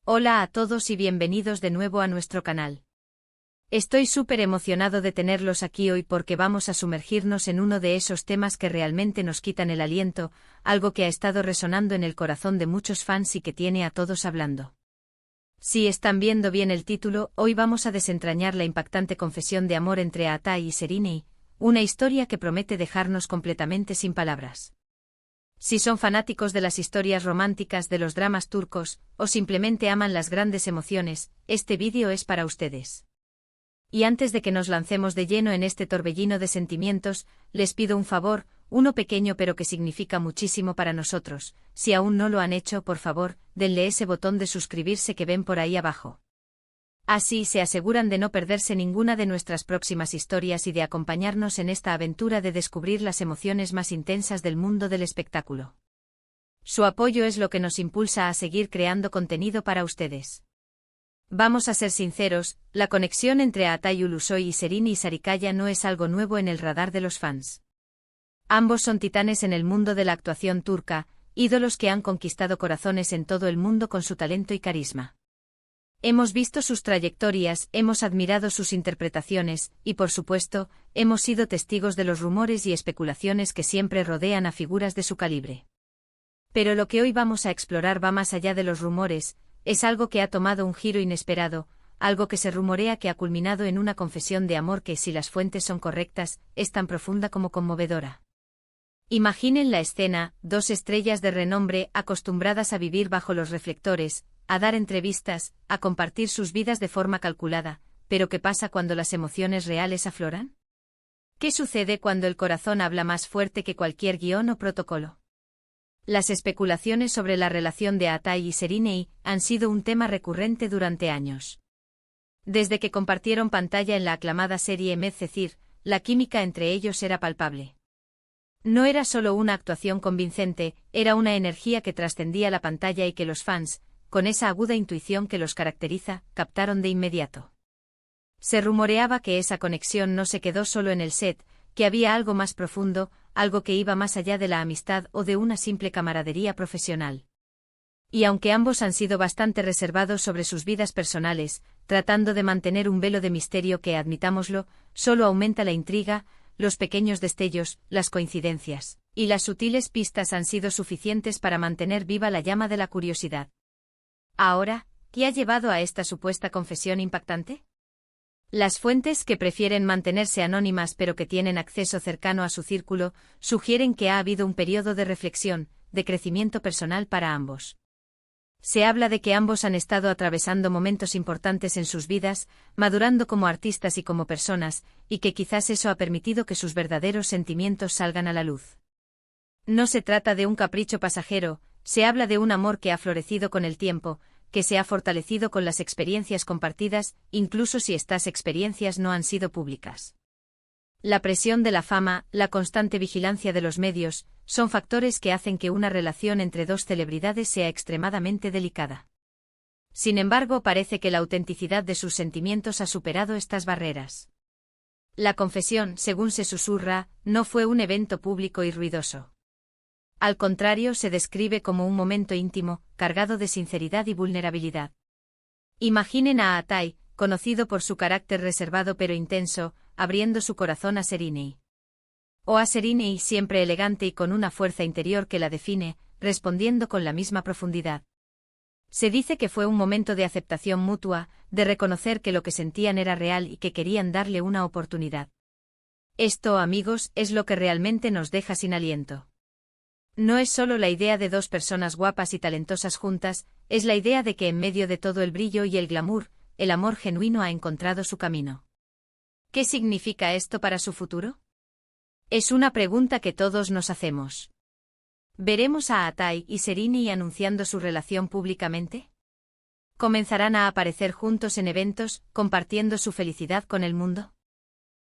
Hola a todos y bienvenidos de nuevo a nuestro canal. Estoy súper emocionado de tenerlos aquí hoy porque vamos a sumergirnos en uno de esos temas que realmente nos quitan el aliento, algo que ha estado resonando en el corazón de muchos fans y que tiene a todos hablando. Si están viendo bien el título, hoy vamos a desentrañar la impactante confesión de amor entre Atay y Serenay, una historia que promete dejarnos completamente sin palabras. Si son fanáticos de las historias románticas de los dramas turcos, o simplemente aman las grandes emociones, este vídeo es para ustedes. Y antes de que nos lancemos de lleno en este torbellino de sentimientos, les pido un favor, uno pequeño pero que significa muchísimo para nosotros. Si aún no lo han hecho, por favor, denle ese botón de suscribirse que ven por ahí abajo. Así se aseguran de no perderse ninguna de nuestras próximas historias y de acompañarnos en esta aventura de descubrir las emociones más intensas del mundo del espectáculo. Su apoyo es lo que nos impulsa a seguir creando contenido para ustedes. Vamos a ser sinceros, la conexión entre Atay Ulusoy y Serenay Sarıkaya no es algo nuevo en el radar de los fans. Ambos son titanes en el mundo de la actuación turca, ídolos que han conquistado corazones en todo el mundo con su talento y carisma. Hemos visto sus trayectorias, hemos admirado sus interpretaciones, y por supuesto, hemos sido testigos de los rumores y especulaciones que siempre rodean a figuras de su calibre. Pero lo que hoy vamos a explorar va más allá de los rumores, es algo que ha tomado un giro inesperado, algo que se rumorea que ha culminado en una confesión de amor que, si las fuentes son correctas, es tan profunda como conmovedora. Imaginen la escena, dos estrellas de renombre acostumbradas a vivir bajo los reflectores, a dar entrevistas, a compartir sus vidas de forma calculada, pero ¿qué pasa cuando las emociones reales afloran? ¿Qué sucede cuando el corazón habla más fuerte que cualquier guión o protocolo? Las especulaciones sobre la relación de Atay y Serenay han sido un tema recurrente durante años. Desde que compartieron pantalla en la aclamada serie Medcezir, la química entre ellos era palpable. No era solo una actuación convincente, era una energía que trascendía la pantalla y que los fans, con esa aguda intuición que los caracteriza, captaron de inmediato. Se rumoreaba que esa conexión no se quedó solo en el set, que había algo más profundo, algo que iba más allá de la amistad o de una simple camaradería profesional. Y aunque ambos han sido bastante reservados sobre sus vidas personales, tratando de mantener un velo de misterio que, admitámoslo, solo aumenta la intriga, los pequeños destellos, las coincidencias y las sutiles pistas han sido suficientes para mantener viva la llama de la curiosidad. Ahora, ¿qué ha llevado a esta supuesta confesión impactante? Las fuentes, que prefieren mantenerse anónimas pero que tienen acceso cercano a su círculo, sugieren que ha habido un periodo de reflexión, de crecimiento personal para ambos. Se habla de que ambos han estado atravesando momentos importantes en sus vidas, madurando como artistas y como personas, y que quizás eso ha permitido que sus verdaderos sentimientos salgan a la luz. No se trata de un capricho pasajero, se habla de un amor que ha florecido con el tiempo, que se ha fortalecido con las experiencias compartidas, incluso si estas experiencias no han sido públicas. La presión de la fama, la constante vigilancia de los medios, son factores que hacen que una relación entre dos celebridades sea extremadamente delicada. Sin embargo, parece que la autenticidad de sus sentimientos ha superado estas barreras. La confesión, según se susurra, no fue un evento público y ruidoso. Al contrario, se describe como un momento íntimo, cargado de sinceridad y vulnerabilidad. Imaginen a Atay, conocido por su carácter reservado pero intenso, abriendo su corazón a Serenay. O a Serenay, siempre elegante y con una fuerza interior que la define, respondiendo con la misma profundidad. Se dice que fue un momento de aceptación mutua, de reconocer que lo que sentían era real y que querían darle una oportunidad. Esto, amigos, es lo que realmente nos deja sin aliento. No es solo la idea de dos personas guapas y talentosas juntas, es la idea de que en medio de todo el brillo y el glamour, el amor genuino ha encontrado su camino. ¿Qué significa esto para su futuro? Es una pregunta que todos nos hacemos. ¿Veremos a Atay y Serenay anunciando su relación públicamente? ¿Comenzarán a aparecer juntos en eventos, compartiendo su felicidad con el mundo?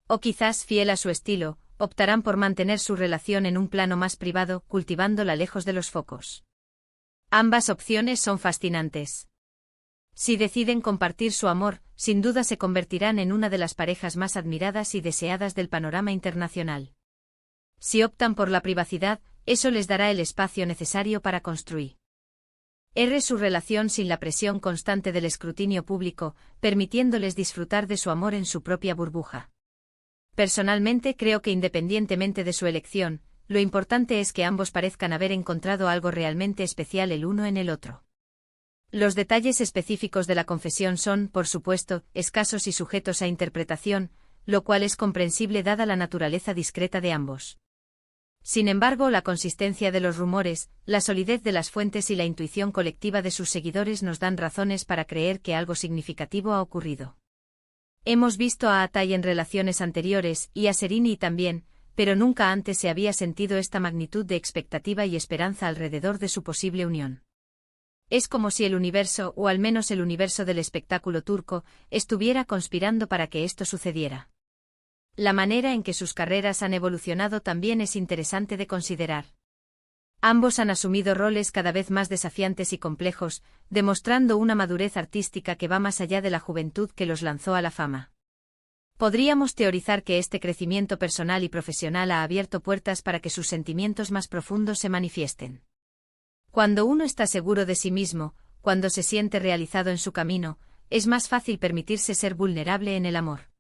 O quizás, fiel a su estilo, optarán por mantener su relación en un plano más privado, cultivándola lejos de los focos. Ambas opciones son fascinantes. Si deciden compartir su amor, sin duda se convertirán en una de las parejas más admiradas y deseadas del panorama internacional. Si optan por la privacidad, eso les dará el espacio necesario para construir. Su relación sin la presión constante del escrutinio público, permitiéndoles disfrutar de su amor en su propia burbuja. Personalmente creo que independientemente de su elección, lo importante es que ambos parezcan haber encontrado algo realmente especial el uno en el otro. Los detalles específicos de la confesión son, por supuesto, escasos y sujetos a interpretación, lo cual es comprensible dada la naturaleza discreta de ambos. Sin embargo, la consistencia de los rumores, la solidez de las fuentes y la intuición colectiva de sus seguidores nos dan razones para creer que algo significativo ha ocurrido. Hemos visto a Atai en relaciones anteriores, y a Sereni también, pero nunca antes se había sentido esta magnitud de expectativa y esperanza alrededor de su posible unión. Es como si el universo, o al menos el universo del espectáculo turco, estuviera conspirando para que esto sucediera. La manera en que sus carreras han evolucionado también es interesante de considerar. Ambos han asumido roles cada vez más desafiantes y complejos, demostrando una madurez artística que va más allá de la juventud que los lanzó a la fama. Podríamos teorizar que este crecimiento personal y profesional ha abierto puertas para que sus sentimientos más profundos se manifiesten. Cuando uno está seguro de sí mismo, cuando se siente realizado en su camino, es más fácil permitirse ser vulnerable en el amor.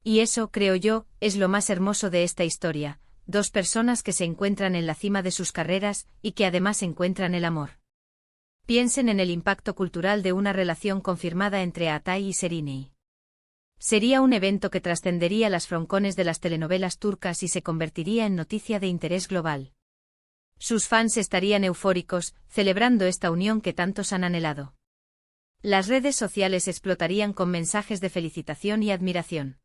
Y eso, creo yo, es lo más hermoso de esta historia, dos personas que se encuentran en la cima de sus carreras y que además encuentran el amor. Piensen en el impacto cultural de una relación confirmada entre Atai y Sereni. Sería un evento que trascendería las froncones de las telenovelas turcas y se convertiría en noticia de interés global. Sus fans estarían eufóricos, celebrando esta unión que tantos han anhelado. Las redes sociales explotarían con mensajes de felicitación y admiración.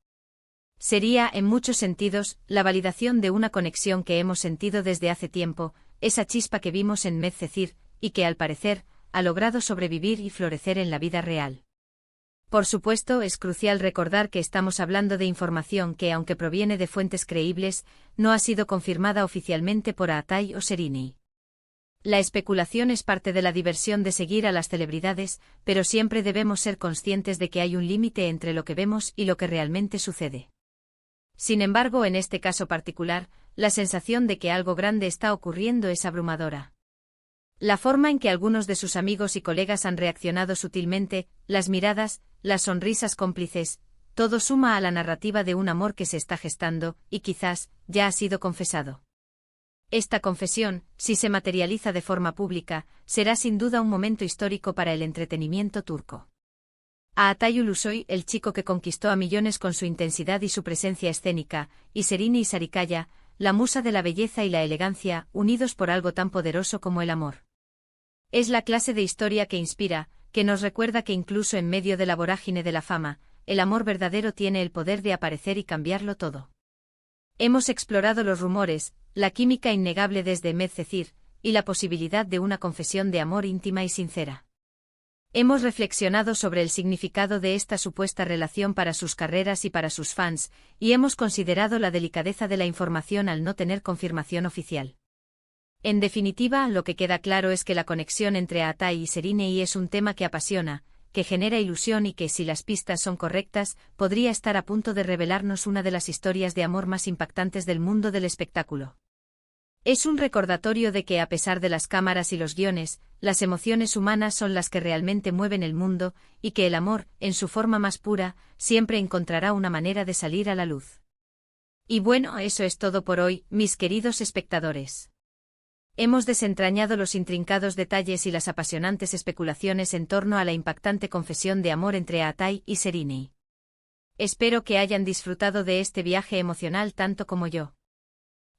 Sería, en muchos sentidos, la validación de una conexión que hemos sentido desde hace tiempo, esa chispa que vimos en Medcezir, y que al parecer, ha logrado sobrevivir y florecer en la vida real. Por supuesto, es crucial recordar que estamos hablando de información que, aunque proviene de fuentes creíbles, no ha sido confirmada oficialmente por Atai o Sereni. La especulación es parte de la diversión de seguir a las celebridades, pero siempre debemos ser conscientes de que hay un límite entre lo que vemos y lo que realmente sucede. Sin embargo, en este caso particular, la sensación de que algo grande está ocurriendo es abrumadora. La forma en que algunos de sus amigos y colegas han reaccionado sutilmente, las miradas, las sonrisas cómplices, todo suma a la narrativa de un amor que se está gestando, y quizás, ya ha sido confesado. Esta confesión, si se materializa de forma pública, será sin duda un momento histórico para el entretenimiento turco. A Atai Ulusoy, el chico que conquistó a millones con su intensidad y su presencia escénica, y Sereni y Sarikaya, la musa de la belleza y la elegancia, unidos por algo tan poderoso como el amor. Es la clase de historia que inspira, que nos recuerda que incluso en medio de la vorágine de la fama, el amor verdadero tiene el poder de aparecer y cambiarlo todo. Hemos explorado los rumores, la química innegable desde Medcezir, y la posibilidad de una confesión de amor íntima y sincera. Hemos reflexionado sobre el significado de esta supuesta relación para sus carreras y para sus fans, y hemos considerado la delicadeza de la información al no tener confirmación oficial. En definitiva, lo que queda claro es que la conexión entre Atai y Sereni es un tema que apasiona, que genera ilusión y que, si las pistas son correctas, podría estar a punto de revelarnos una de las historias de amor más impactantes del mundo del espectáculo. Es un recordatorio de que, a pesar de las cámaras y los guiones, las emociones humanas son las que realmente mueven el mundo, y que el amor, en su forma más pura, siempre encontrará una manera de salir a la luz. Y bueno, eso es todo por hoy, mis queridos espectadores. Hemos desentrañado los intrincados detalles y las apasionantes especulaciones en torno a la impactante confesión de amor entre Atai y Sereni. Espero que hayan disfrutado de este viaje emocional tanto como yo.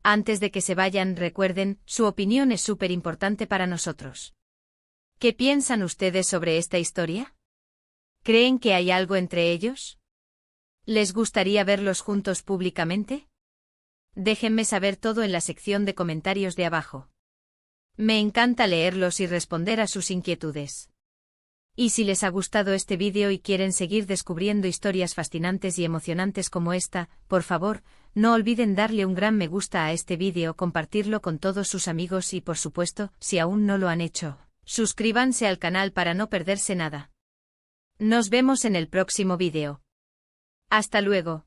Antes de que se vayan, recuerden, su opinión es súper importante para nosotros. ¿Qué piensan ustedes sobre esta historia? ¿Creen que hay algo entre ellos? ¿Les gustaría verlos juntos públicamente? Déjenme saber todo en la sección de comentarios de abajo. Me encanta leerlos y responder a sus inquietudes. Y si les ha gustado este vídeo y quieren seguir descubriendo historias fascinantes y emocionantes como esta, por favor, no olviden darle un gran me gusta a este vídeo, compartirlo con todos sus amigos y, por supuesto, si aún no lo han hecho, suscríbanse al canal para no perderse nada. Nos vemos en el próximo vídeo. Hasta luego.